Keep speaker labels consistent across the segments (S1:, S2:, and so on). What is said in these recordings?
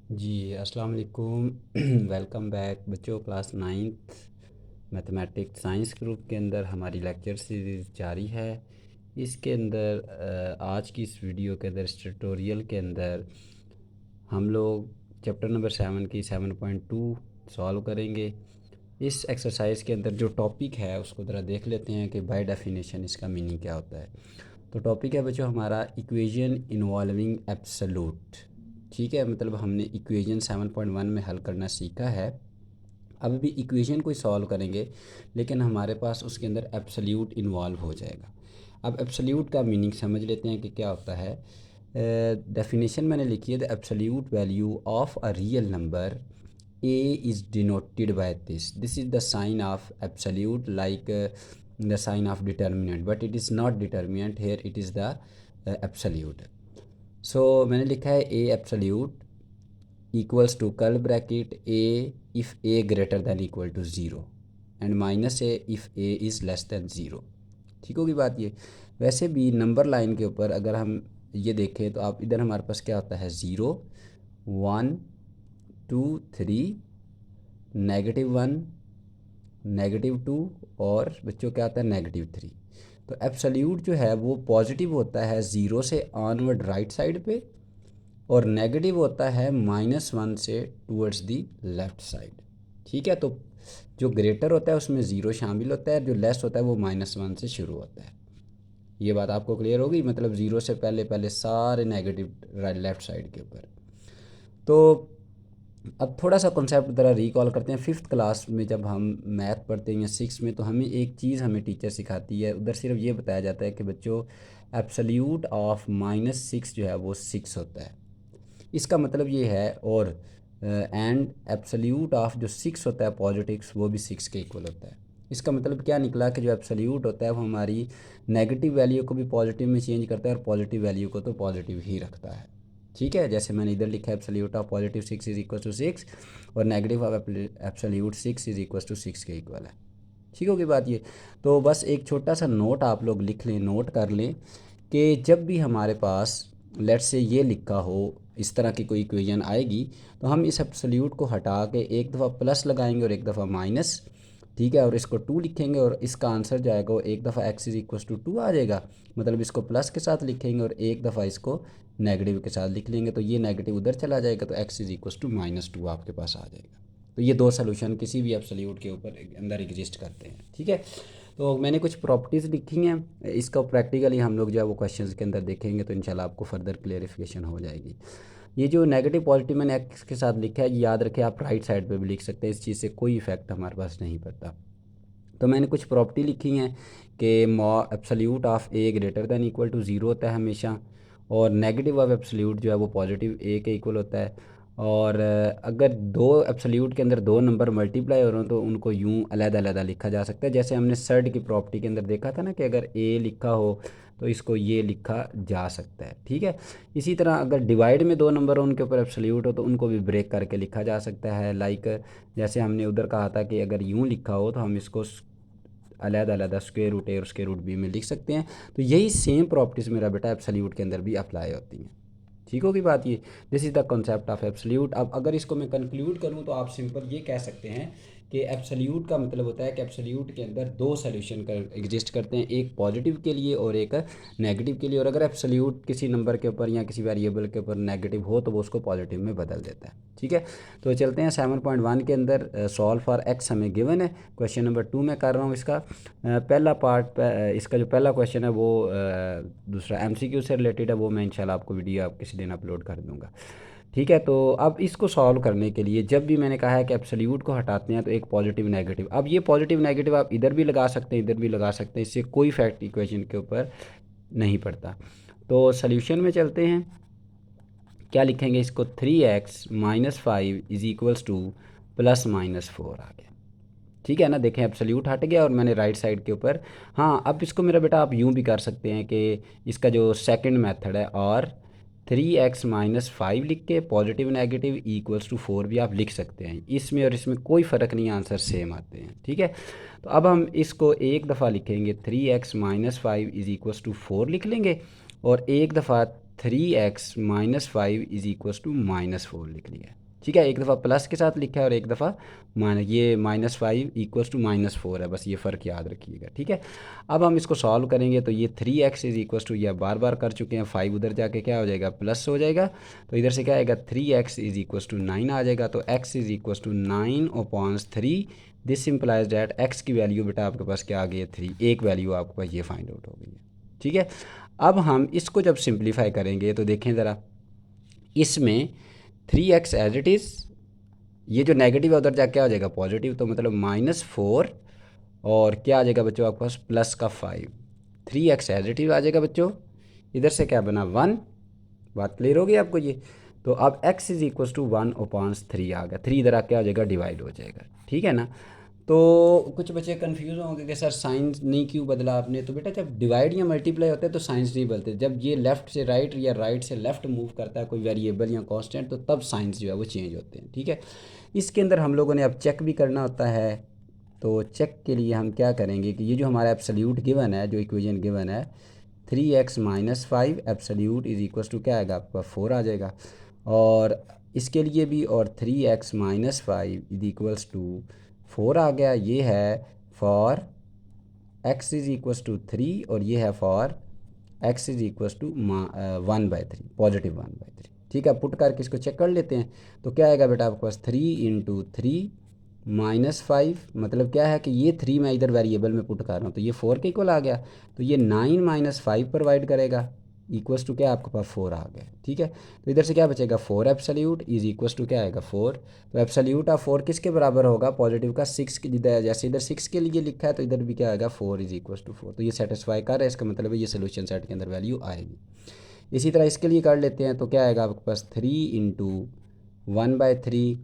S1: जी, अस्सलाम वालेकुम। Welcome back बच्चों, class ninth mathematics science group के अंदर हमारी लेक्चर सीरीज़ जारी है। इसके अंदर आज की इस वीडियो के अंदर, इस ट्यूटोरियल के अंदर हम लोग चैप्टर नंबर 7 की 7.2 सॉल्व करेंगे। इस एक्सरसाइज के अंदर जो टॉपिक है उसको ज़रा देख लेते हैं कि बाय डेफिनेशन इसका मीनिंग क्या होता है। तो टॉपिक है बच्चों हमारा इक्वेशन इन्वॉल्विंग एब्सोल्यूट। ठीक है, मतलब हमने इक्वेशन 7.1 में हल करना सीखा है। अब भी इक्वेशन कोई सॉल्व करेंगे, लेकिन हमारे पास उसके अंदर एब्सोल्यूट इन्वॉल्व हो जाएगा। अब एब्सोल्यूट का मीनिंग समझ लेते हैं कि क्या होता है। डेफिनेशन मैंने लिखी है, the absolute value of a real number a is denoted by this is the sign of absolute, like the sign of determinant, but it is not determinant here, it is the absolute. So मैंने लिखा है a absolute equals to curly bracket a if a greater than equal to 0 and minus a if a is less than 0। ठीक होगी बात ये। वैसे भी number line के ऊपर अगर हम ये देखें तो आप इधर हमारे पास क्या होता है, 0 1 2 3, -1, -2 और बच्चों क्या आता है, -3। तो एब्सोल्यूट जो है वो पॉजिटिव होता है 0 से ऑनवर्ड राइट साइड पे, और नेगेटिव होता है -1 से टूवर्ड्स दी लेफ़्ट साइड। ठीक है, तो जो ग्रेटर होता है उसमें 0 शामिल होता है, जो लेस होता है वो -1 से शुरू होता है। ये बात आपको क्लियर होगी, मतलब 0 से पहले पहले सारे नेगेटिव लेफ़्ट साइड के ऊपर। तो अब थोड़ा सा कॉन्सेप्ट ज़रा रिकॉल करते हैं। फिफ्थ क्लास में जब हम मैथ पढ़ते हैं या सिक्स में, तो हमें एक चीज़ हमें टीचर सिखाती है, उधर सिर्फ ये बताया जाता है कि बच्चों एब्सोल्यूट ऑफ -6 जो है वो 6 होता है। इसका मतलब ये है, और एंड एब्सोल्यूट ऑफ जो 6 होता है पॉजिटिव, वो भी 6 के इक्वल होता है। इसका मतलब क्या निकला कि जो एब्सोल्यूट होता है वो हमारी नेगेटिव वैल्यू को भी पॉजिटिव में चेंज करता है और पॉजिटिव वैल्यू को तो पॉजिटिव ही रखता है। ठीक है, जैसे मैंने इधर लिखा है absolute of positive 6 is equal to 6 और negative of absolute 6 is equal to 6 के इक्वल है। ठीक होगी बात ये। तो बस एक छोटा सा नोट आप लोग लिख लें, नोट कर लें कि जब भी हमारे पास लेट से ये लिखा हो, इस तरह की कोई इक्वेशन आएगी, तो हम इस एब्सोल्यूट को हटा के एक दफ़ा प्लस लगाएंगे और एक दफ़ा माइनस। ठीक है, और इसको 2 लिखेंगे और इसका आंसर जो आएगा वो एक दफ़ा x इज इक्वल टू 2 आ जाएगा। मतलब इसको प्लस के साथ लिखेंगे और एक दफ़ा इसको नेगेटिव के साथ लिख लेंगे, तो ये नेगेटिव उधर चला जाएगा, तो x इज इक्वल टू -2 आपके पास आ जाएगा। तो ये दो सोल्यूशन किसी भी एब्सोल्यूट के ऊपर अंदर एग्जिस्ट करते हैं। ठीक है, तो मैंने कुछ प्रॉपर्टीज़ लिखी हैं, इसका प्रैक्टिकली हम लोग जो है वो क्वेश्चंस के अंदर देखेंगे, तो इंशाल्लाह आपको फर्दर क्लेरिफिकेशन हो जाएगी। ये जो नेगेटिव पॉजिटिव मैंने एक्स के साथ लिखा है, ये याद रखें, आप राइट साइड पे भी लिख सकते हैं, इस चीज़ से कोई इफेक्ट हमारे पास नहीं पड़ता। तो मैंने कुछ प्रॉपर्टी लिखी हैं कि absolute of a greater than equal to 0 होता है हमेशा, और नेगेटिव ऑफ एब्सोल्यूट जो है वो पॉजिटिव ए के इक्वल होता है। और अगर दो एब्सोल्यूट के अंदर दो नंबर मल्टीप्लाई हो रहे हो तो उनको यूं अलग-अलग लिखा जा सकता है। जैसे हमने सर्ड की प्रॉपर्टी के अंदर देखा था ना कि अगर ए लिखा हो तो इसको ये लिखा जा सकता है। ठीक है, इसी तरह अगर डिवाइड में दो नंबर हो, उनके ऊपर एब्सोल्यूट हो, तो उनको भी ब्रेक करके लिखा जा सकता है। लाइक जैसे हमने उधर कहा था कि अगर यूं लिखा हो तो हम इसको अलग-अलग स्क्वायर रूट ए और स्क्वायर रूट बी में लिख सकते हैं। तो यही सेम प्रॉपर्टीज़ मेरा बेटा एब्सोल्यूट के अंदर भी अप्लाई होती हैं। ठीक होगी बात ये। This is the concept of absolute. अब अगर इसको मैं कंक्लूड करूँ तो आप सिंपल ये कह सकते हैं कि एब्सोल्यूट का मतलब होता है कि एब्सोल्यूट के अंदर दो सोल्यूशन कर एग्जिस्ट करते हैं, एक पॉजिटिव के लिए और एक नेगेटिव के लिए। और अगर एब्सोल्यूट किसी नंबर के ऊपर या किसी वेरिएबल के ऊपर नेगेटिव हो तो वो उसको पॉजिटिव में बदल देता है। ठीक है, तो चलते हैं 7.1 के अंदर। सॉल्व फॉर एक्स हमें गिवन है। क्वेश्चन नंबर 2 में कर रहा हूँ इसका पहला पार्ट। इसका जो पहला क्वेश्चन है वो दूसरा एमसीक्यू से रिलेटेड है, वो मैं इंशाल्लाह आपको वीडियो आप किसी दिन अपलोड कर दूंगा। ठीक है, तो अब इसको सॉल्व करने के लिए जब भी मैंने कहा है कि एब्सोल्यूट को हटाते हैं तो एक पॉजिटिव नेगेटिव, अब ये पॉजिटिव नेगेटिव आप इधर भी लगा सकते हैं, इधर भी लगा सकते हैं, इससे कोई फैक्ट इक्वेशन के ऊपर नहीं पड़ता। तो सोल्यूशन में चलते हैं। क्या लिखेंगे इसको, 3x-5 इज इक्वल्स टू +-4 आ गया। ठीक है ना, देखें एब्सोल्यूट हट गया और मैंने राइट साइड के ऊपर। हाँ, अब इसको मेरा बेटा आप यूं भी कर सकते हैं कि इसका जो सेकंड मेथड है, और 3x-5 लिख के पॉजिटिव नेगेटिव इक्वल्स टू 4 भी आप लिख सकते हैं। इसमें और इसमें कोई फ़र्क नहीं, आंसर सेम आते हैं। ठीक है, तो अब हम इसको एक दफ़ा लिखेंगे, 3x-5 इज इक्वल्स टू 4 लिख लेंगे, और एक दफ़ा 3x-5 इज इक्वल्स टू -4 लिख लिया है। ठीक है, एक दफ़ा प्लस के साथ लिखा है और एक दफ़ा ये -5 इक्वल्स टू -4 है, बस ये फ़र्क याद रखिएगा। ठीक है, अब हम इसको सॉल्व करेंगे तो ये 3x इज इक्वल्स टू, ये बार बार कर चुके हैं, 5 उधर जाके क्या हो जाएगा, प्लस हो जाएगा। तो इधर से क्या आएगा, 3x इज इक्वल्स टू 9 आ जाएगा। तो x is equals to 9/3। This simplify that x की वैल्यू बेटा आपके पास क्या आ गई है, 3। एक वैल्यू आपके पास ये फाइंड आउट हो गई है। ठीक है, अब हम इसको जब सिंप्लीफाई करेंगे तो देखें ज़रा, इसमें 3x एज इट इज़, ये जो नेगेटिव है उधर जाके क्या हो जाएगा, पॉजिटिव। तो मतलब -4 और क्या आ जाएगा बच्चों आपके पास, प्लस का 5। 3x एज इट इज़ आ जाएगा बच्चों। इधर से क्या बना, 1। बात क्लियर होगी आपको ये। तो अब x इज इक्वल टू 1/3 आ गया। 3 इधर आके क्या हो जाएगा, डिवाइड हो जाएगा। ठीक है ना। तो कुछ बच्चे कंफ्यूज होंगे कि सर साइंस नहीं क्यों बदला आपने। तो बेटा जब डिवाइड या मल्टीप्लाई होता है तो साइंस नहीं बदलते। जब ये लेफ़्ट से राइट या राइट से लेफ़्ट मूव करता है कोई वेरिएबल या कांस्टेंट, तो तब साइंस जो है वो चेंज होते हैं। ठीक है, इसके अंदर हम लोगों ने अब चेक भी करना होता है। तो चेक के लिए हम क्या करेंगे कि ये जो हमारा एब्सोल्यूट गिवन है, जो इक्वेशन गिवन है 3x-5 absolute is equal to क्या आएगा आपका, 4 आ जाएगा। और इसके लिए भी, और 3x-5 इज इक्वल्स टू 4 आ गया। ये है for x is equals to 3 और ये है for x is equals to 1/3, positive 1/3। ठीक है, पुट करके इसको चेक कर लेते हैं। तो क्या आएगा बेटा आपके पास, 3 × 3 -5, मतलब क्या है कि ये 3 मैं इधर वेरिएबल में पुट कर रहा हूँ तो ये 4 के इक्वल आ गया। तो ये 9 - 5 प्रोवाइड करेगा, इक्वल्स टू क्या आपके पास 4 आ गया। ठीक है, तो इधर से क्या बचेगा, 4 एब्सोल्यूट इज इक्वल्स टू क्या आएगा, 4। तो एब्सोल्यूट ऑफ 4 किसके बराबर होगा, पॉजिटिव का 6 के, जिधर जैसे इधर 6 के लिए लिखा है तो इधर भी क्या आएगा, 4 इज इक्वल्स टू 4। तो ये सेटिस्फाई कर रहा है, इसका मतलब है ये सोल्यूशन सेट के अंदर वैल्यू आएगी। इसी तरह इसके लिए कर लेते हैं। तो क्या आएगा आपके पास, 3 × 1/3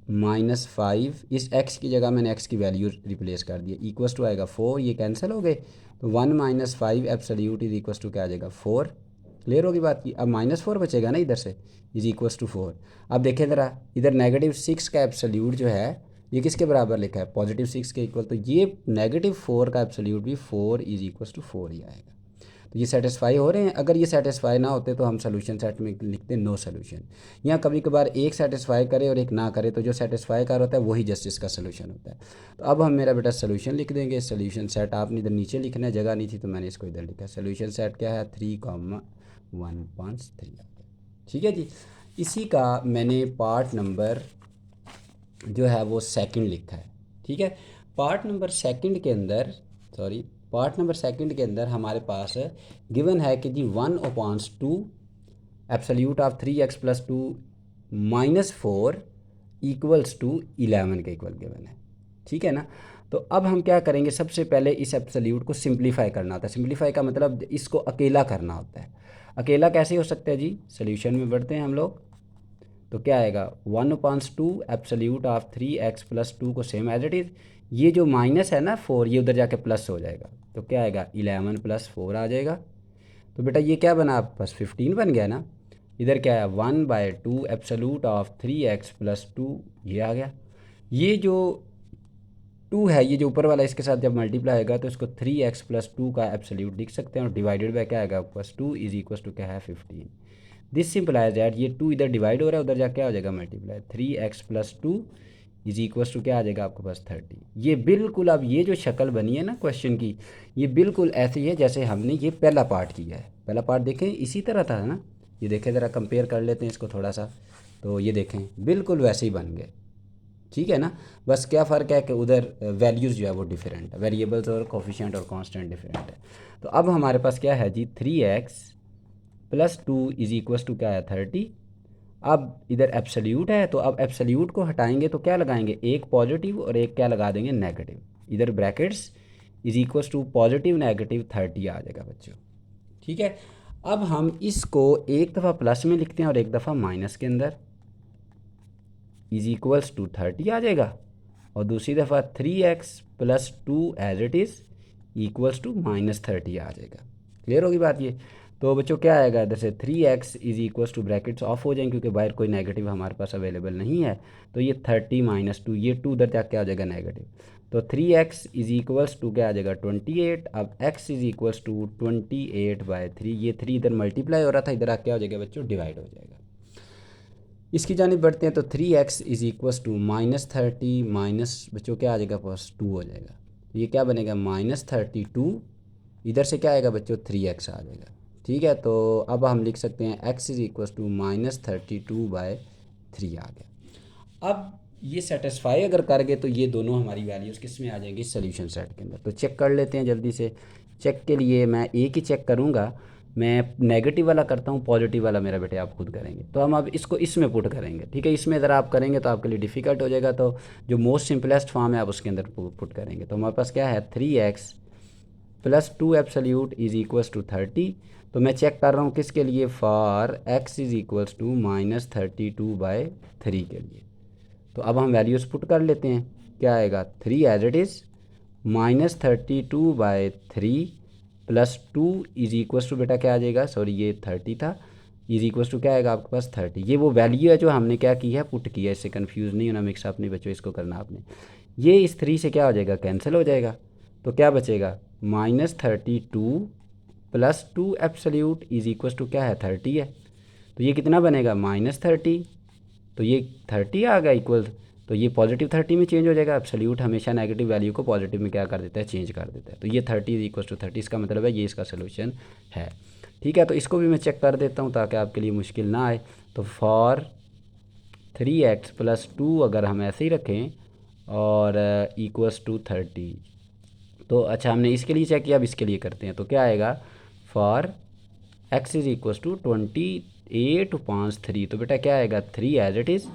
S1: -5, इस x की जगह मैंने x की वैल्यू रिप्लेस कर दी, इक्वल्स टू आएगा 4। ये कैंसिल हो गए तो 1 - 5 एब्सोल्यूट इज इक्वल्स टू क्या आ जाएगा, 4। क्लियर होगी बात की। अब -4 बचेगा ना इधर से, इज इक्वल्स टू 4। अब देखें ज़रा, इधर -6 का एब्सोल्यूट जो है ये किसके बराबर लिखा है, +6 के इक्वल। तो ये -4 का एब्सोल्यूट भी 4 इज इक्वल्स टू 4 ही आएगा। तो ये सेटिस्फाई हो रहे हैं। अगर ये सेटिस्फाई ना होते तो हम सोल्यूशन सेट में लिखते नो सोल्यूशन। या कभी कभार एक सेटिस्फाई करे और एक ना करे, तो जो सेटिस्फाई कर होता है वही जस्टिस का सोल्यूशन होता है। तो अब हम मेरा बेटा सोल्यूशन लिख देंगे। सोल्यूशन सेट आपने इधर नीचे लिखना है, जगह नहीं थी तो मैंने इसको इधर लिखा। सोल्यूशन सेट क्या है, 3,1,5,3। ठीक है जी। इसी का मैंने पार्ट नंबर जो है वो सेकंड लिखा है। ठीक है, पार्ट नंबर सेकंड के अंदर, सॉरी, पार्ट नंबर सेकंड के अंदर हमारे पास गिवन है कि जी 1/2 absolute of 3x + 2 -4 equals to 11 के इक्वल गिवन है। ठीक है ना। तो अब हम क्या करेंगे, सबसे पहले इस एब्सोल्यूट को सिंप्लीफाई करना होता है। सिंप्लीफाई का मतलब इसको अकेला करना होता है। अकेला कैसे हो सकता है जी, सोल्यूशन में बढ़ते हैं हम लोग। तो क्या आएगा, 1/2 एब्सोल्यूट ऑफ 3x + 2 को सेम एज इट इज़, ये जो माइनस है ना 4, ये उधर जाके प्लस हो जाएगा। तो क्या आएगा, 11 + 4 आ जाएगा। तो बेटा ये क्या बना आपके पास, 15 बन गया ना। इधर क्या है, 1/2 एब्सोल्यूट ऑफ 3x + 2, ये आ गया। ये जो 2 है, ये जो ऊपर वाला, इसके साथ जब मल्टीप्लाई होगा तो इसको 3x + 2 का एब्सोल्यूट लिख सकते हैं। और डिवाइडेड बाय क्या आएगा आपके पास, 2 इज इक्वल टू क्या है, 15। दिस सिंपलाइज दैट ये 2 इधर डिवाइड हो रहा है, उधर जाके क्या हो जाएगा, multiply. 3x + 2 is equal to क्या आ जाएगा आपके पास, 30। ये बिल्कुल, अब ये जो शक्ल बनी है ना क्वेश्चन की, ये बिल्कुल ऐसी है जैसे हमने ये पहला पार्ट किया है। पहला पार्ट देखें इसी तरह था ना, ये देखें ज़रा, कंपेयर कर लेते हैं इसको थोड़ा सा। तो ये देखें बिल्कुल वैसे ही बन गए। ठीक है ना। बस क्या फ़र्क है कि उधर वैल्यूज़ जो है वो डिफरेंट है, वेरिएबल्स और कोफिशिएंट और कांस्टेंट डिफरेंट है। तो अब हमारे पास क्या है जी, 3x + 2 इज इक्वल टू क्या है, 30। अब इधर एब्सोल्यूट है, तो अब एब्सोल्यूट को हटाएंगे तो क्या लगाएंगे, एक पॉजिटिव और एक क्या लगा देंगे, नेगेटिव। इधर ब्रैकेट्स इज इक्वल टू +, -30 आ जाएगा बच्चों। ठीक है, अब हम इसको एक दफ़ा प्लस में लिखते हैं और एक दफ़ा माइनस के अंदर, इज इक्वल्स टू 30 आ जाएगा। और दूसरी दफ़ा 3x + 2 as it is equals to -30 आ जाएगा। क्लियर होगी बात ये। तो बच्चों क्या आएगा इधर से 3x is equals to brackets of हो जाएंगे क्योंकि बाहर कोई नेगेटिव हमारे पास अवेलेबल नहीं है। तो ये 30 माइनस 2, ये 2 उधर जाके आ जाएगा नेगेटिव। तो 3x इज़ इक्वल्स टू क्या आ जाएगा 28। अब x इज़ इक्वल्स टू 28/3, ये 3 इधर मल्टीप्लाई हो रहा था, इधर आके आ जाएगा बच्चों डिवाइड हो जाएगा। इसकी जानिब बढ़ते हैं तो 3x is equals to -30 minus बच्चों क्या आ जाएगा प्लस 2 हो जाएगा। ये क्या बनेगा -32, इधर से क्या आएगा बच्चों 3x आ जाएगा। ठीक है, तो अब हम लिख सकते हैं x इज़ इक्वल्स टू -32/3 आ गया। अब ये सेटिस्फाई अगर कर गए तो ये दोनों हमारी वैल्यूज़ किस में आ जाएंगी सॉल्यूशन सेट के अंदर। तो चेक कर लेते हैं जल्दी से। चेक के लिए मैं एक ही चेक करूँगा, मैं नेगेटिव वाला करता हूँ, पॉजिटिव वाला मेरा बेटे आप खुद करेंगे। तो हम अब इसको इसमें पुट करेंगे, ठीक है। इसमें अगर आप करेंगे तो आपके लिए डिफ़िकल्ट हो जाएगा, तो जो मोस्ट सिंपलेस्ट फॉर्म है आप उसके अंदर पुट करेंगे। तो हमारे पास क्या है 3x plus 2 absolute is equals to 30। तो मैं चेक कर रहा हूँ किसके लिए, for x is equals to -32/3 के लिए। तो अब हम वैल्यूज़ पुट कर लेते हैं। क्या आएगा 3 as it is -32/3 plus 2 is equals to बेटा क्या आ जाएगा, सॉरी ये 30 था, इज़ इक्वल्स टू क्या आएगा आपके पास 30। ये वो वैल्यू है जो हमने क्या की है पुट किया है, इससे कंफ्यूज नहीं होना, मिक्सअप नहीं बच्चों इसको करना आपने। ये इस 3 से क्या हो जाएगा कैंसिल हो जाएगा, तो क्या बचेगा -32 plus 2 absolute is equals to क्या है 30 है। तो ये कितना बनेगा -30, तो ये 30 आ गया इक्वल। तो ये पॉजिटिव 30 में चेंज हो जाएगा, एब्सोल्यूट हमेशा नेगेटिव वैल्यू को पॉजिटिव में क्या कर देता है चेंज कर देता है। तो ये 30 इज इक्वल टू 30, इसका मतलब है ये इसका सोल्यूशन है। ठीक है, तो इसको भी मैं चेक कर देता हूँ ताकि आपके लिए मुश्किल ना आए। तो फॉर 3x प्लस 2 अगर हम ऐसे ही रखें और इक्वल्स टू 30, तो अच्छा हमने इसके लिए चेक किया, अब इसके लिए करते हैं। तो क्या आएगा for x is equals to 28 5 3, तो बेटा क्या आएगा 3 एज इट इज़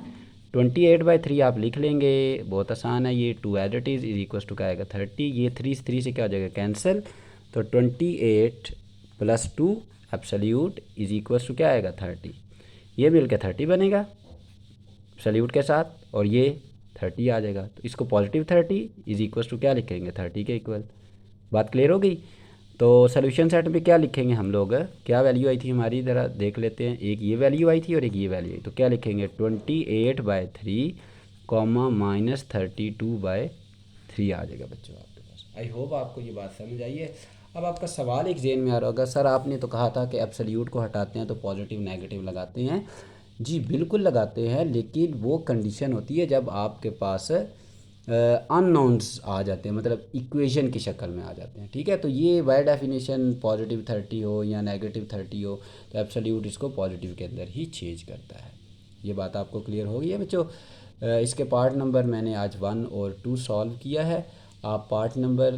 S1: 28/3 आप लिख लेंगे, बहुत आसान है ये। 2 as it is equals to क्या आएगा 30, ये 3 से क्या हो जाएगा कैंसिल। तो 28 plus 2 absolute is equals to क्या आएगा 30, ये मिल के 30 बनेगा एब्सोल्यूट के साथ, और ये 30 आ जाएगा। तो इसको पॉजिटिव 30 इज इक्वल्स टू क्या लिखेंगे 30 के इक्वल। बात क्लियर हो गई। तो सोल्यूशन सेट में क्या लिखेंगे हम लोग, क्या वैल्यू आई थी हमारी ज़रा देख लेते हैं। एक ये वैल्यू आई थी और एक ये वैल्यू आई, तो क्या लिखेंगे 28/3 कॉमा -32/3 आ जाएगा बच्चों आपके पास। आई होप आपको ये बात समझ आई है। अब आपका सवाल एक जेन में आ रहा होगा, सर आपने तो कहा था कि एब्सोल्यूट को हटाते हैं तो पॉजिटिव नेगेटिव लगाते हैं। जी बिल्कुल लगाते हैं, लेकिन वो कंडीशन होती है जब आपके पास अननोन्स आ जाते हैं, मतलब इक्वेशन की शक्ल में आ जाते हैं। ठीक है, तो ये बाय डेफिनेशन पॉजिटिव 30 हो या नेगेटिव 30 हो तो एब्सोल्यूट इसको पॉजिटिव के अंदर ही चेंज करता है। ये बात आपको क्लियर हो गई है बच्चों। इसके पार्ट नंबर मैंने आज 1 और 2 सॉल्व किया है। आप पार्ट नंबर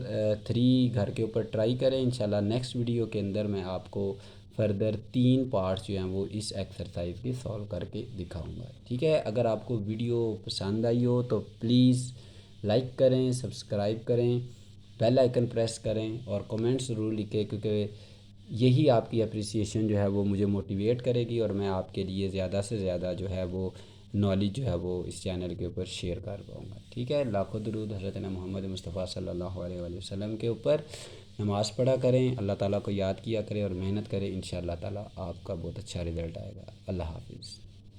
S1: 3 घर के ऊपर ट्राई करें। इंशाल्लाह नेक्स्ट वीडियो के अंदर मैं आपको फर्दर 3 पार्ट्स जो हैं वो इस एक्सरसाइज के सॉल्व करके दिखाऊंगा। ठीक है, अगर आपको वीडियो पसंद आई हो तो प्लीज़ लाइक करें, सब्सक्राइब करें, बेल आइकन प्रेस करें और कमेंट ज़रूर लिखें, क्योंकि यही आपकी अप्रिसिएशन जो है वो मुझे मोटिवेट करेगी और मैं आपके लिए ज़्यादा से ज़्यादा जो है वो नॉलेज जो है वो इस चैनल के ऊपर शेयर कर पाऊँगा। ठीक है, लाखों दरूद हज़रत मोहम्मद मुस्तफ़ा सल्लल्लाहु अलैहि वसल्लम के ऊपर। नमाज़ पढ़ा करें, अल्लाह ताला को याद किया करें और मेहनत करें, इंशाअल्लाह ताला आपका बहुत अच्छा रिज़ल्ट आएगा। अल्लाह हाफिज़।